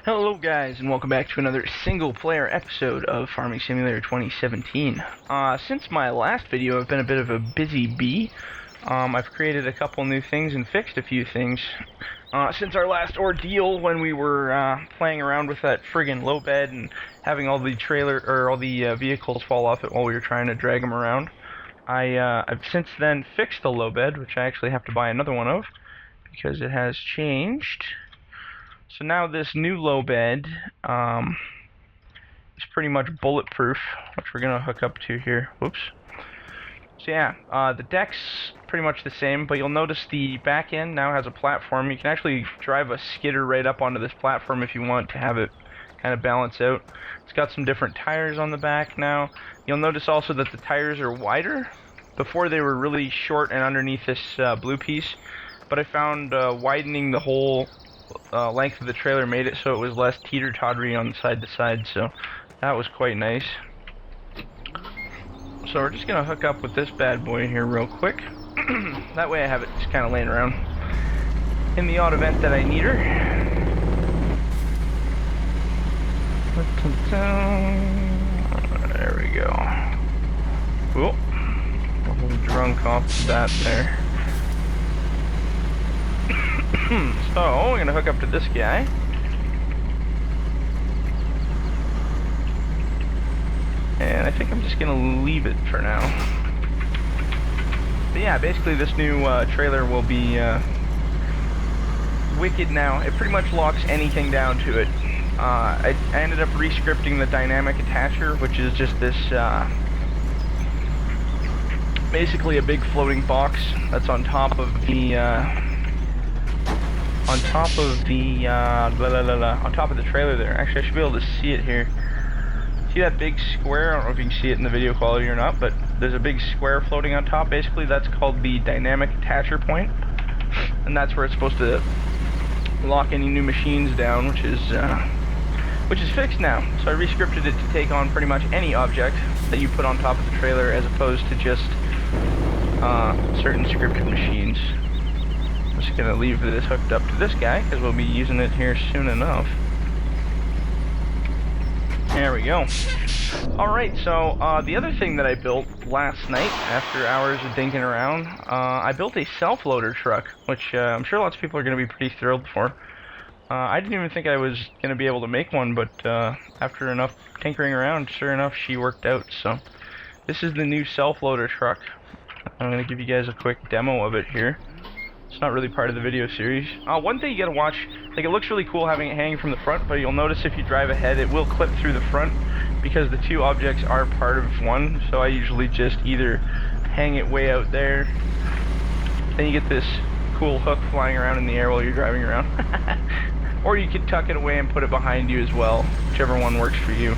Hello guys, and welcome back to another single-player episode of Farming Simulator 2017. Since my last video, I've been a bit of a busy bee. I've created a couple new things and fixed a few things. Since our last ordeal when we were playing around with that friggin' low bed and having all the vehicles fall off it while we were trying to drag them around, I've since then fixed the low bed, which I actually have to buy another one of because it has changed. So now this new low bed is pretty much bulletproof, which we're going to hook up to here. Whoops. So yeah, the deck's pretty much the same, but you'll notice the back end now has a platform. You can actually drive a skidder right up onto this platform if you want to have it kind of balance out. It's got some different tires on the back now. You'll notice also that the tires are wider. Before they were really short and underneath this blue piece, but I found widening the whole length of the trailer made it so it was less teeter-tottery on side to side, so that was quite nice. So we're just gonna hook up with this bad boy here real quick. That way I have it just kind of laying around in the odd event that I need her. There we go. Cool. A little drunk off the bat there. So, we're going to hook up to this guy. And I think I'm just going to leave it for now. But yeah, basically this new trailer will be wicked now. It pretty much locks anything down to it. I ended up re-scripting the dynamic attacher, which is just this, basically a big floating box that's on top of the, on top of the trailer there. Actually, I should be able to see it here. See that big square? I don't know if you can see it in the video quality or not, but there's a big square floating on top. Basically, that's called the dynamic attacher point, and that's where it's supposed to lock any new machines down, which is fixed now. So I re-scripted it to take on pretty much any object that you put on top of the trailer, as opposed to just certain scripted machines. I'm just gonna leave this hooked up to this guy because we'll be using it here soon enough. There we go. Alright, so the other thing that I built last night after hours of dinking around, I built a self-loader truck, which I'm sure lots of people are going to be pretty thrilled for. I didn't even think I was going to be able to make one, but after enough tinkering around, sure enough, she worked out. So this is the new self-loader truck. I'm going to give you guys a quick demo of it here. It's not really part of the video series. One thing you gotta watch, like, it looks really cool having it hanging from the front, but you'll notice if you drive ahead, it will clip through the front because the two objects are part of one. So I usually just either hang it way out there, then you get this cool hook flying around in the air while you're driving around. Or you could tuck it away and put it behind you as well, whichever one works for you.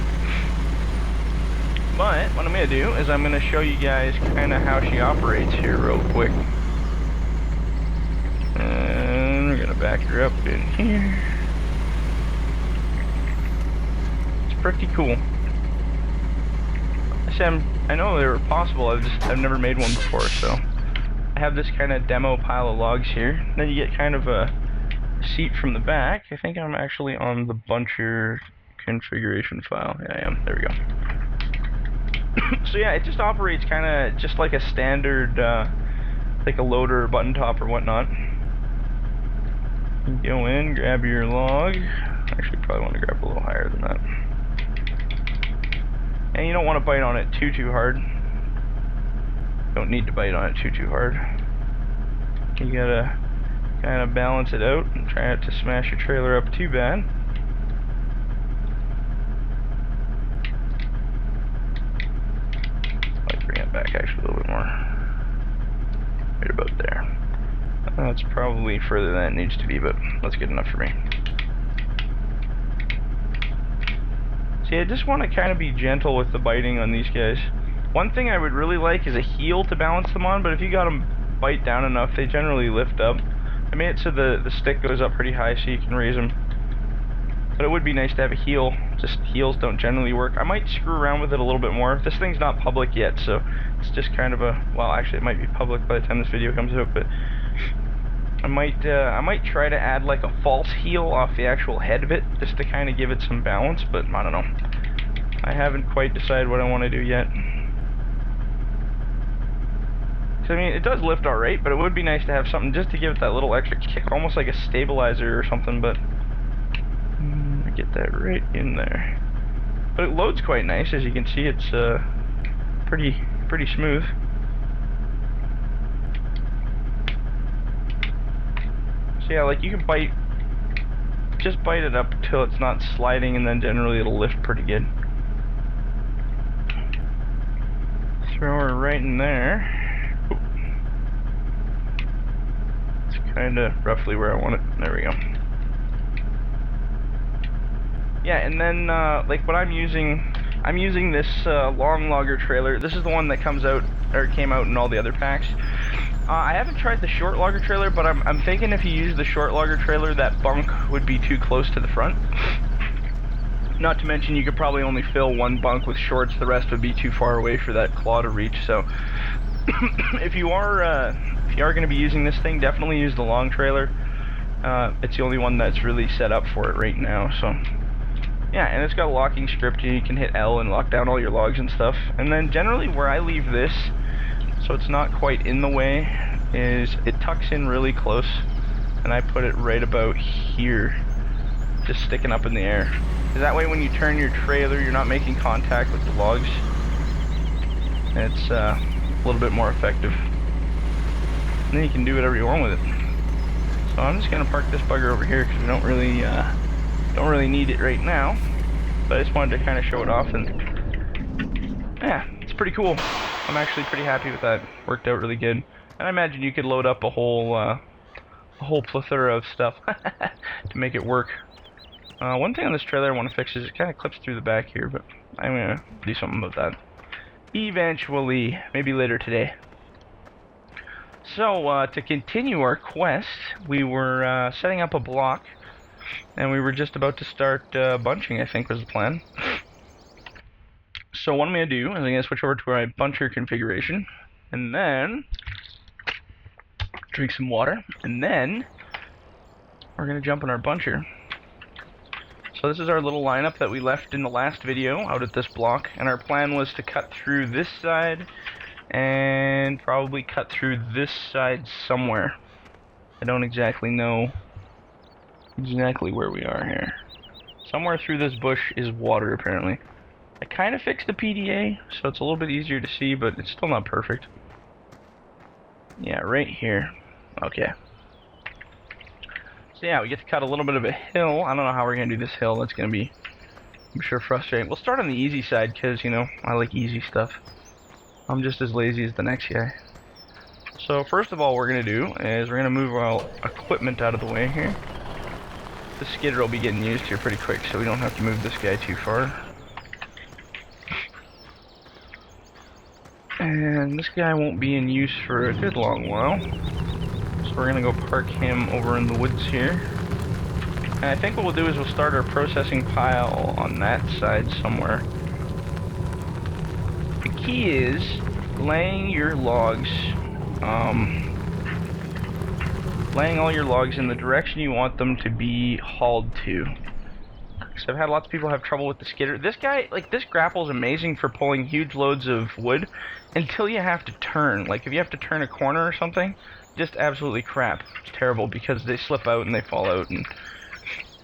But what I'm gonna do is I'm gonna show you guys kind of how she operates here real quick. And we're gonna back her up in here. It's pretty cool. I know they were possible, I've never made one before, so I have this kind of demo pile of logs here. Then you get kind of a seat from the back. I think I'm actually on the buncher configuration file. Yeah, I am. There we go. So yeah, it just operates kind of just like a standard, like a loader or button top or whatnot. You go in, grab your log. Actually, probably want to grab a little higher than that. And you don't want to bite on it too hard. Don't need to bite on it too hard. You gotta kind of balance it out and try not to smash your trailer up too bad. Might bring it back actually a little bit more. Right about there. That's probably further than it needs to be, but that's good enough for me. See, I just want to kind of be gentle with the biting on these guys. One thing I would really like is a heel to balance them on, but if you got them bite down enough, they generally lift up. I made it so the stick goes up pretty high so you can raise them. But it would be nice to have a heel. Just heels don't generally work. I might screw around with it a little bit more. This thing's not public yet, so it's just kind of a... Well, actually, it might be public by the time this video comes out, but... I might try to add like a false heel off the actual head of it, just to kind of give it some balance, but I don't know. I haven't quite decided what I want to do yet. So, I mean, it does lift alright, but it would be nice to have something just to give it that little extra kick, almost like a stabilizer or something, but I get that right in there. But it loads quite nice, as you can see. It's pretty smooth. So yeah, like you can just bite it up till it's not sliding, and then generally it'll lift pretty good. Throw her right in there. It's kind of roughly where I want it. There we go. Yeah, and then like what I'm using this long logger trailer. This is the one that comes out, or came out in all the other packs. I haven't tried the short logger trailer, but I'm thinking if you use the short logger trailer, that bunk would be too close to the front. Not to mention, you could probably only fill one bunk with shorts. The rest would be too far away for that claw to reach. So, if you are going to be using this thing, definitely use the long trailer. It's the only one that's really set up for it right now. So, yeah, and it's got a locking script. You can hit L and lock down all your logs and stuff. And then generally, where I leave this, so it's not quite in the way, is it tucks in really close, and I put it right about here, just sticking up in the air. That way when you turn your trailer, you're not making contact with the logs. It's a little bit more effective. And then you can do whatever you want with it. So I'm just gonna park this bugger over here because we don't really need it right now. But I just wanted to kind of show it off, and yeah, it's pretty cool. I'm actually pretty happy with that. Worked out really good. And I imagine you could load up a whole plethora of stuff to make it work. One thing on this trailer I want to fix is it kind of clips through the back here, but I'm going to do something about that eventually, maybe later today. So, to continue our quest, we were setting up a block, and we were just about to start bunching, I think was the plan. So what I'm going to do is I'm going to switch over to my buncher configuration, and then drink some water, and then we're going to jump in our buncher. So this is our little lineup that we left in the last video out at this block, and our plan was to cut through this side and probably cut through this side somewhere. I don't exactly know exactly where we are here. Somewhere through this bush is water, apparently. I kind of fixed the PDA, so it's a little bit easier to see, but it's still not perfect. Yeah, right here. Okay. So yeah, we get to cut a little bit of a hill. I don't know how we're going to do this hill. That's going to be, I'm sure, frustrating. We'll start on the easy side because, you know, I like easy stuff. I'm just as lazy as the next guy. So first of all, what we're going to do is we're going to move our equipment out of the way here. The skidder will be getting used here pretty quick, so we don't have to move this guy too far. And this guy won't be in use for a good long while. So we're going to go park him over in the woods here. And I think what we'll do is we'll start our processing pile on that side somewhere. The key is laying your logs, laying all your logs in the direction you want them to be hauled to. So I've had lots of people have trouble with the skidder. This guy, like, this grapple is amazing for pulling huge loads of wood until you have to turn. Like, if you have to turn a corner or something, just absolutely crap. It's terrible because they slip out and they fall out and it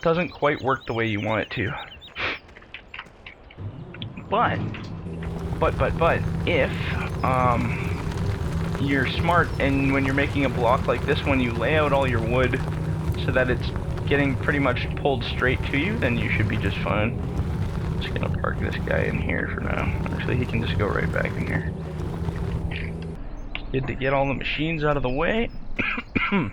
doesn't quite work the way you want it to. But if you're smart and when you're making a block like this one, you lay out all your wood so that it's getting pretty much pulled straight to you, then you should be just fine. I'm just gonna park this guy in here for now. Actually, he can just go right back in here. Good to get all the machines out of the way. I'm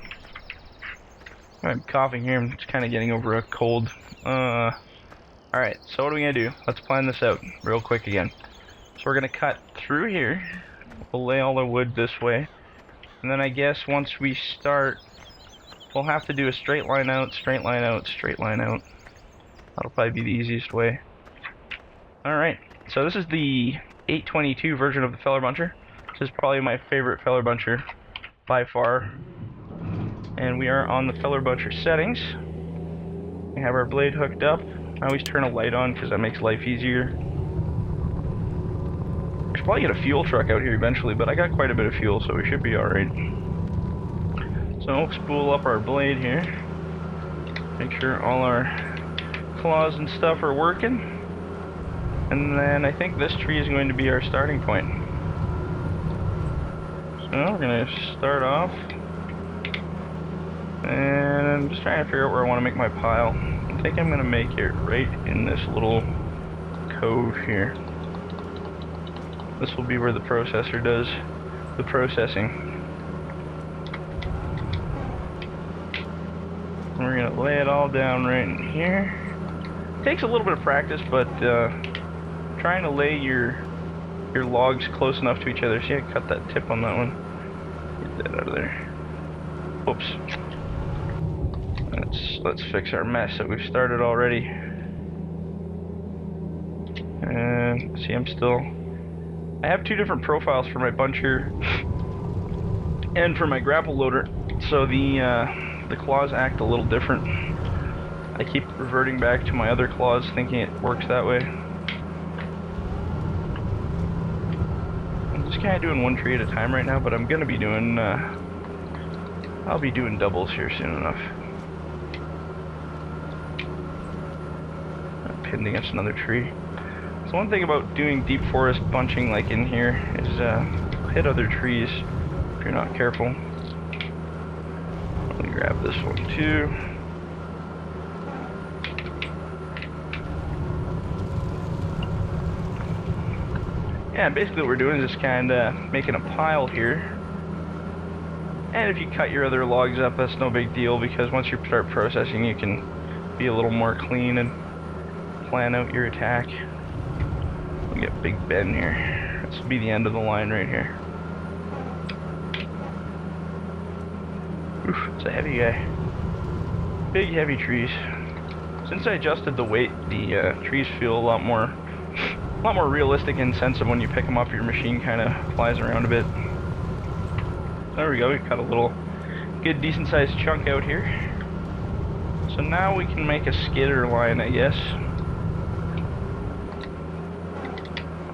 coughing here. I'm just kind of getting over a cold. Alright, so what are we gonna do? Let's plan this out real quick again. So we're gonna cut through here. We'll lay all the wood this way. And then I guess once we start, we'll have to do a straight line out, straight line out, straight line out. That'll probably be the easiest way. Alright, so this is the 822 version of the feller buncher. This is probably my favorite feller buncher by far. And we are on the feller buncher settings. We have our blade hooked up. I always turn a light on because that makes life easier. I should probably get a fuel truck out here eventually, but I got quite a bit of fuel, so we should be alright. So, spool up our blade here. Make sure all our claws and stuff are working. And then I think this tree is going to be our starting point. So, we're going to start off. And I'm just trying to figure out where I want to make my pile. I think I'm going to make it right in this little cove here. This will be where the processor does the processing. We're going to lay it all down right in here. It takes a little bit of practice, but trying to lay your logs close enough to each other. See, I cut that tip on that one. Get that out of there. Oops. Let's fix our mess that we've started already. And see, I have two different profiles for my buncher and for my grapple loader, so the claws act a little different. I keep reverting back to my other claws, thinking it works that way. I'm just kind of doing one tree at a time right now, but I'm gonna be doing I'll be doing doubles here soon enough. Pinned against another tree. So one thing about doing deep forest bunching like in here is hit other trees if you're not careful. Let me grab this one too. Yeah, basically what we're doing is just kinda making a pile here. And if you cut your other logs up, that's no big deal, because once you start processing you can be a little more clean and plan out your attack. We get Big Ben here. This will be the end of the line right here. Oof, it's a heavy guy. Big heavy trees. Since I adjusted the weight, the trees feel a lot more realistic in the sense of when you pick them up, your machine kind of flies around a bit. There we go. We cut a little good, decent sized chunk out here. So now we can make a skidder line, I guess.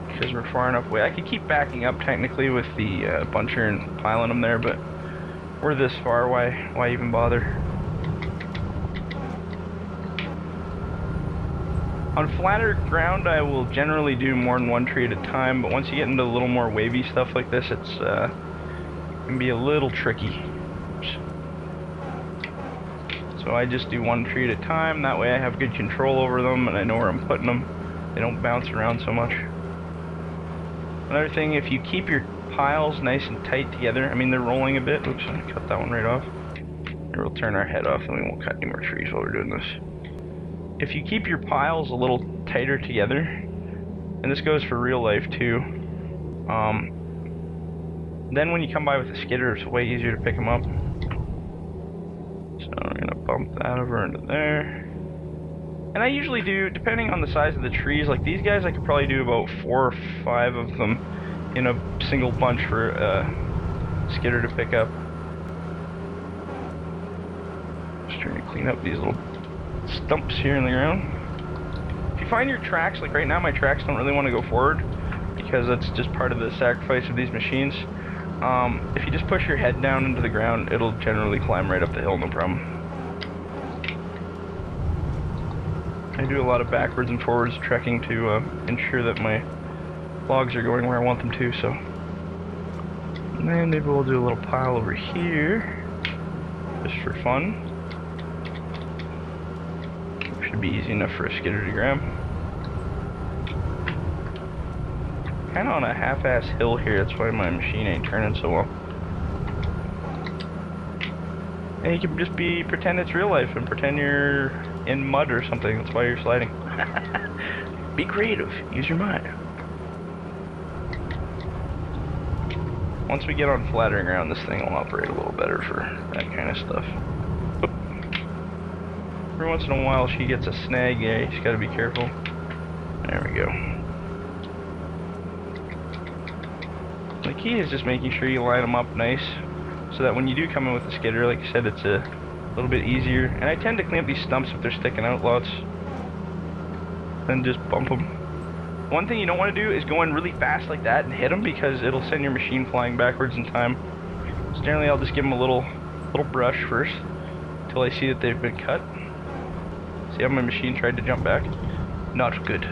Because we're far enough away. I could keep backing up technically with the buncher and piling them there, but we're this far, why even bother? On flatter ground I will generally do more than one tree at a time, but once you get into a little more wavy stuff like this, it can be a little tricky. So I just do one tree at a time, that way I have good control over them and I know where I'm putting them. They don't bounce around so much. Another thing, if you keep your piles nice and tight together, I mean they're rolling a bit, oops, I cut that one right off. Here, we'll turn our head off and we won't cut any more trees while we're doing this. If you keep your piles a little tighter together, and this goes for real life too, then when you come by with a skidder, it's way easier to pick them up. So we're going to bump that over into there. And I usually do, depending on the size of the trees, like these guys I could probably do about 4 or 5 of them in a single bunch for a skidder to pick up. Just trying to clean up these little stumps here in the ground. If you find your tracks, like right now my tracks don't really want to go forward because that's just part of the sacrifice of these machines. If you just push your head down into the ground, it'll generally climb right up the hill, no problem. I do a lot of backwards and forwards trekking to ensure that my logs are going where I want them to, so. And then maybe we'll do a little pile over here, just for fun. Should be easy enough for a skidder to grab. Kind of on a half-ass hill here, that's why my machine ain't turning so well. And you can just pretend it's real life and pretend you're in mud or something, that's why you're sliding. Be creative, use your mind. Once we get on flatter ground, this thing will operate a little better for that kind of stuff. Oop. Every once in a while she gets a snag, yeah, you just gotta be careful. There we go. The key is just making sure you line them up nice so that when you do come in with the skidder, like I said, it's a little bit easier. And I tend to clean up these stumps if they're sticking out lots, and just bump them. One thing you don't want to do is go in really fast like that and hit them, because it'll send your machine flying backwards in time. So generally I'll just give them a little brush first until I see that they've been cut. See how my machine tried to jump back? Not good.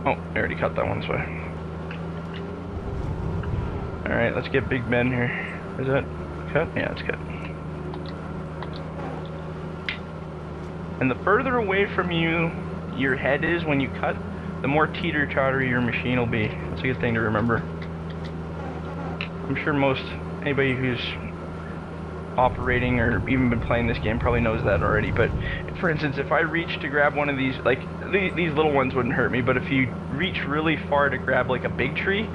Oh, I already cut that one this way. Alright, let's get Big Ben here. Is that cut? Yeah, it's cut. And the further away from you your head is when you cut, the more teeter-tottery your machine will be. That's a good thing to remember. I'm sure anybody who's operating or even been playing this game probably knows that already, but for instance, if I reach to grab one of these, like these little ones wouldn't hurt me, but if you reach really far to grab like a big tree,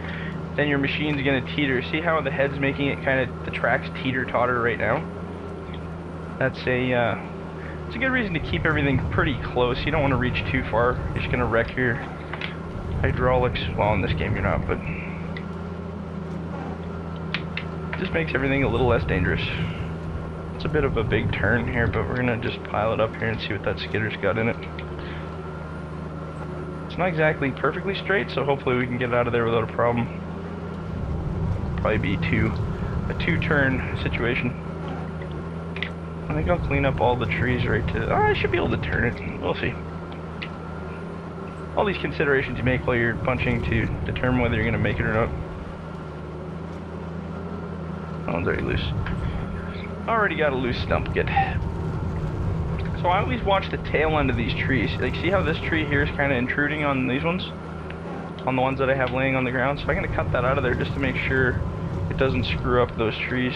then your machine's gonna teeter. See how the head's making it kind of, the tracks teeter-totter right now? That's it's a good reason to keep everything pretty close. You don't want to reach too far. You're just gonna wreck your hydraulics. Well, in this game you're not, but it just makes everything a little less dangerous. It's a bit of a big turn here, but we're gonna just pile it up here and see what that skidder's got in it. It's not exactly perfectly straight, so hopefully we can get it out of there without a problem. Probably be a two-turn situation. I think I'll clean up all the trees right to... Oh, I should be able to turn it. We'll see. All these considerations you make while you're bunching to determine whether you're going to make it or not. That one's already loose. Already got a loose stump. Good. So I always watch the tail end of these trees. Like, see how this tree here is kind of intruding on these ones? On the ones that I have laying on the ground. So I'm going to cut that out of there just to make sure it doesn't screw up those trees.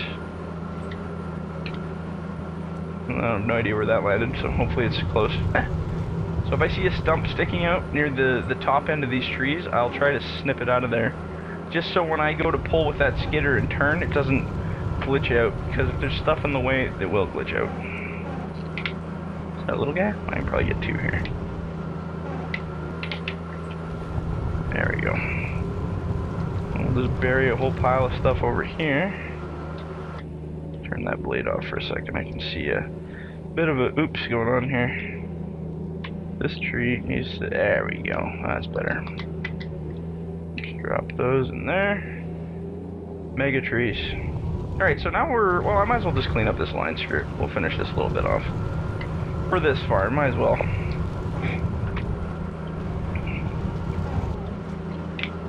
I have no idea where that landed, so hopefully it's close. So if I see a stump sticking out near the top end of these trees, I'll try to snip it out of there. Just so when I go to pull with that skidder and turn, it doesn't glitch out. Because if there's stuff in the way, it will glitch out. Is that a little guy? I can probably get two here. There we go. We'll just bury a whole pile of stuff over here. Turn that blade off for a second. I can see a bit of a oops going on here. This tree needs to, there we go. That's better. Just drop those in there. Mega trees. Alright, so now well, I might as well just clean up this line. Screw it. We'll finish this a little bit off. For this far, might as well.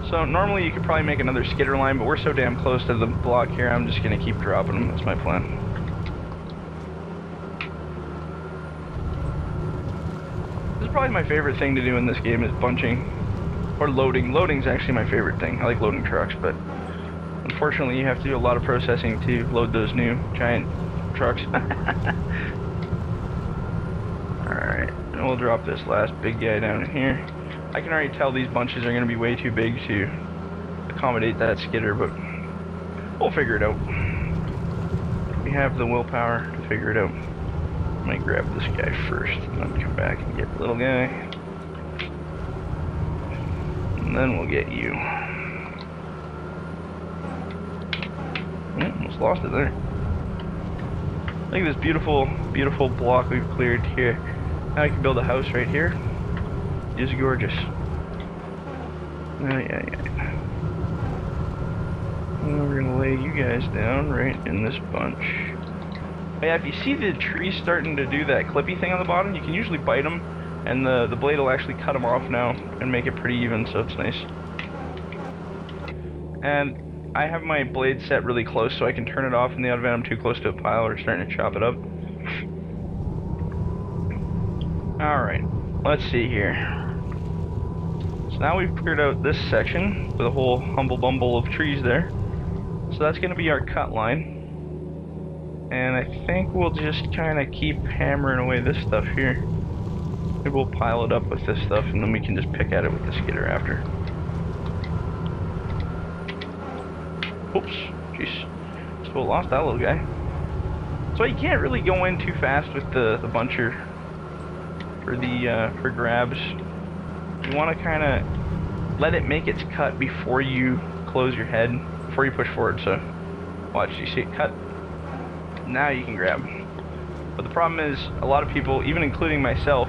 So normally you could probably make another skidder line, but we're so damn close to the block here, I'm just going to keep dropping them. That's my plan. This is probably my favorite thing to do in this game, is bunching. Or loading. Loading's actually my favorite thing. I like loading trucks, but unfortunately you have to do a lot of processing to load those new giant trucks. Alright, and we'll drop this last big guy down here. I can already tell these bunches are going to be way too big to accommodate that skidder, but we'll figure it out. We have the willpower to figure it out. I might grab this guy first, and then come back and get the little guy. And then we'll get you. Almost lost it there. Look at this beautiful, beautiful block we've cleared here. Now I can build a house right here. Is gorgeous. Yeah. And we're gonna lay you guys down right in this bunch. But yeah, if you see the trees starting to do that clippy thing on the bottom, you can usually bite them, and the blade will actually cut them off now and make it pretty even, so it's nice. And I have my blade set really close, so I can turn it off in the event I'm too close to a pile or starting to chop it up. Alright, let's see here. Now we've cleared out this section with a whole humble bumble of trees there. So that's going to be our cut line. And I think we'll just kind of keep hammering away this stuff here. Maybe we'll pile it up with this stuff and then we can just pick at it with the skidder after. Oops, jeez. So we lost that little guy. So you can't really go in too fast with the buncher for grabs. You want to kind of let it make its cut before you close your head, before you push forward, so watch, you see it cut? Now you can grab. But the problem is, a lot of people, even including myself,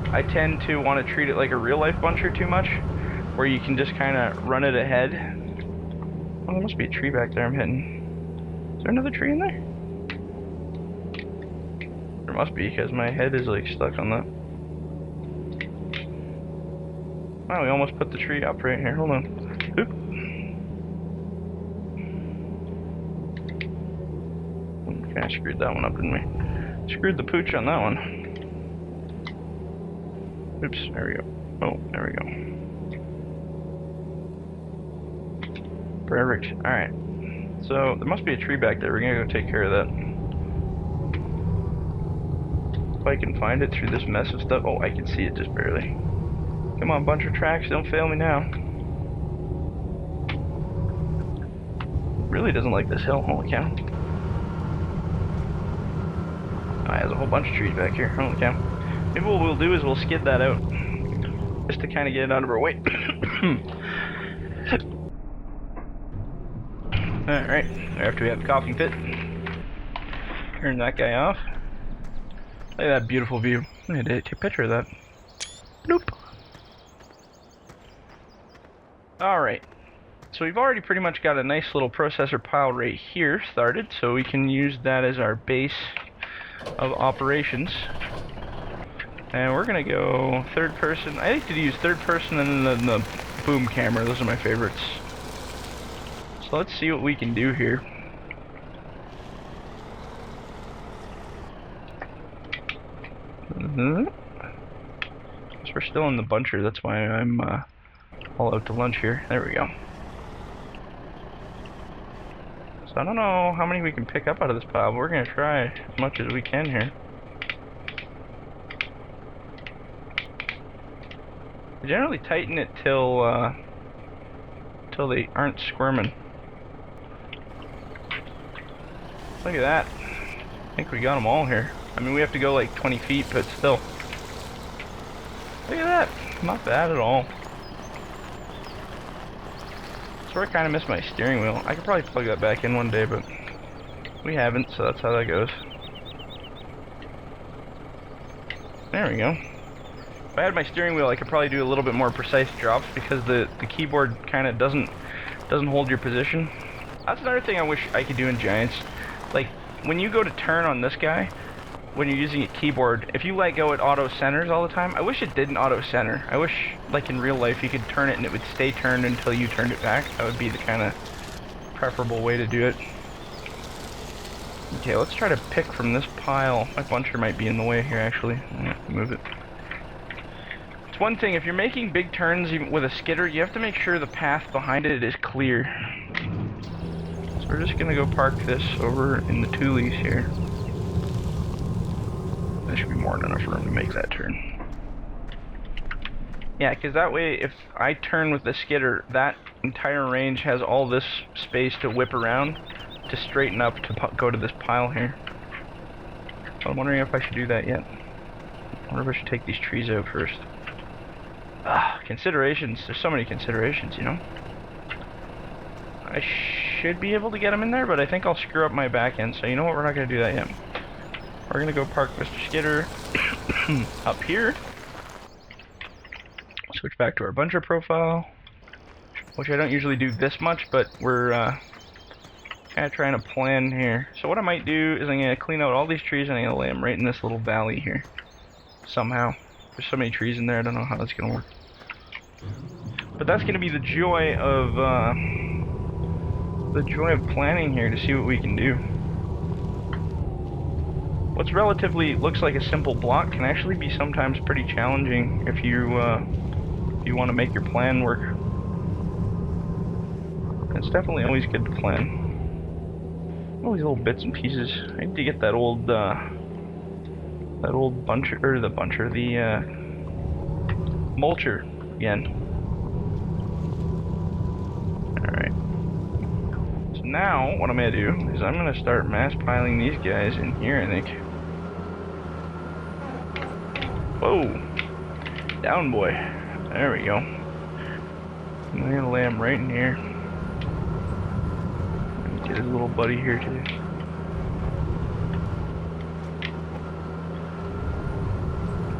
I tend to want to treat it like a real-life buncher too much, where you can just kind of run it ahead. Oh, there must be a tree back there I'm hitting. Is there another tree in there? There must be, because my head is like stuck on that. Wow, we almost put the tree up right here. Hold on. Oop. Okay, I screwed that one up, didn't we? Screwed the pooch on that one. Oops, there we go. Oh, there we go. Perfect. Alright. So, there must be a tree back there. We're gonna go take care of that. If I can find it through this mess of stuff. Oh, I can see it just barely. Come on, bunch of tracks, don't fail me now. Really doesn't like this hill, holy cow. Oh, there's a whole bunch of trees back here, holy cow. Maybe what we'll do is we'll skid that out. Just to kind of get it out of our way. Alright, after we have the coughing fit. Turn that guy off. Look at that beautiful view. I need to take a picture of that. Nope. Alright, so we've already pretty much got a nice little processor pile right here started, so we can use that as our base of operations. And we're gonna go third person. I like to use third person and then the boom camera, those are my favorites. So let's see what we can do here. Guess we're still in the buncher, that's why I'm all out to lunch here. There we go. So I don't know how many we can pick up out of this pile, but we're gonna try as much as we can here. I generally tighten it till they aren't squirming. Look at that. I think we got them all here. I mean, we have to go like 20 feet, but still. Look at that. Not bad at all. So I kind of missed my steering wheel. I could probably plug that back in one day, but we haven't, so that's how that goes. There we go. If I had my steering wheel, I could probably do a little bit more precise drops because the keyboard kind of doesn't hold your position. That's another thing I wish I could do in Giants. Like, when you go to turn on this guy, when you're using a keyboard, if you let go, it auto centers all the time. I wish it didn't auto center. I wish, like in real life, you could turn it and it would stay turned until you turned it back. That would be the kind of preferable way to do it. Okay, let's try to pick from this pile. My buncher might be in the way here, actually. I'm gonna have to move it. It's one thing, if you're making big turns even with a skidder, you have to make sure the path behind it is clear. So we're just gonna go park this over in the Tulies here. There should be more than enough room to make that turn. Yeah, because that way, if I turn with the skidder, that entire range has all this space to whip around to straighten up to go to this pile here. So I'm wondering if I should do that yet. I wonder if I should take these trees out first. Ah, considerations. There's so many considerations, you know. I should be able to get them in there, but I think I'll screw up my back end, so you know what, we're not going to do that yet. We're going to go park Mr. Skidder up here. Switch back to our buncher profile, which I don't usually do this much, but we're kind of trying to plan here. So what I might do is I'm going to clean out all these trees and I'm going to lay them right in this little valley here. Somehow. There's so many trees in there, I don't know how that's going to work. But that's going to be the joy of planning here, to see what we can do. What's relatively looks like a simple block can actually be sometimes pretty challenging if you want to make your plan work. It's definitely always good to plan. All these little bits and pieces. I need to get that old buncher, or the mulcher again. Alright. So now, what I'm going to do is I'm going to start mass piling these guys in here, I think. Whoa! Down, boy. There we go. I'm going to lay them right in here. his little buddy here too.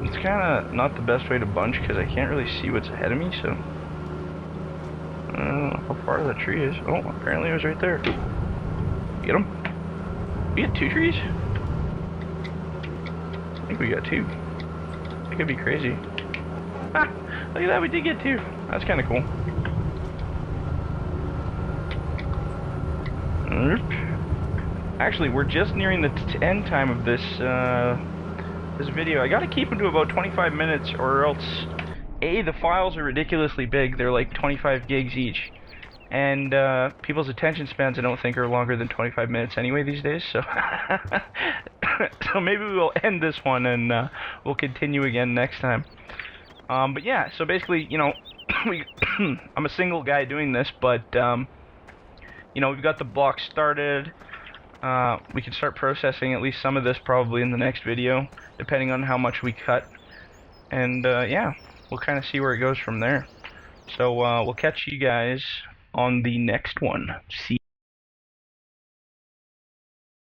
It's kind of not the best way to bunch because I can't really see what's ahead of me, so I don't know how far the tree is. Oh, apparently it was right there. Get him. We got 2 trees? I think we got 2. That could be crazy. Ah, look at that, we did get 2. That's kind of cool. Actually, we're just nearing the end time of this this video. I gotta keep them to about 25 minutes, or else A, the files are ridiculously big. They're like 25 gigs each, and people's attention spans I don't think are longer than 25 minutes anyway these days, so so maybe we'll end this one and we'll continue again next time. But yeah, so basically, you know, I'm a single guy doing this, but you know, we've got the block started. We can start processing at least some of this probably in the next video, depending on how much we cut. And yeah, we'll kind of see where it goes from there. So we'll catch you guys on the next one. See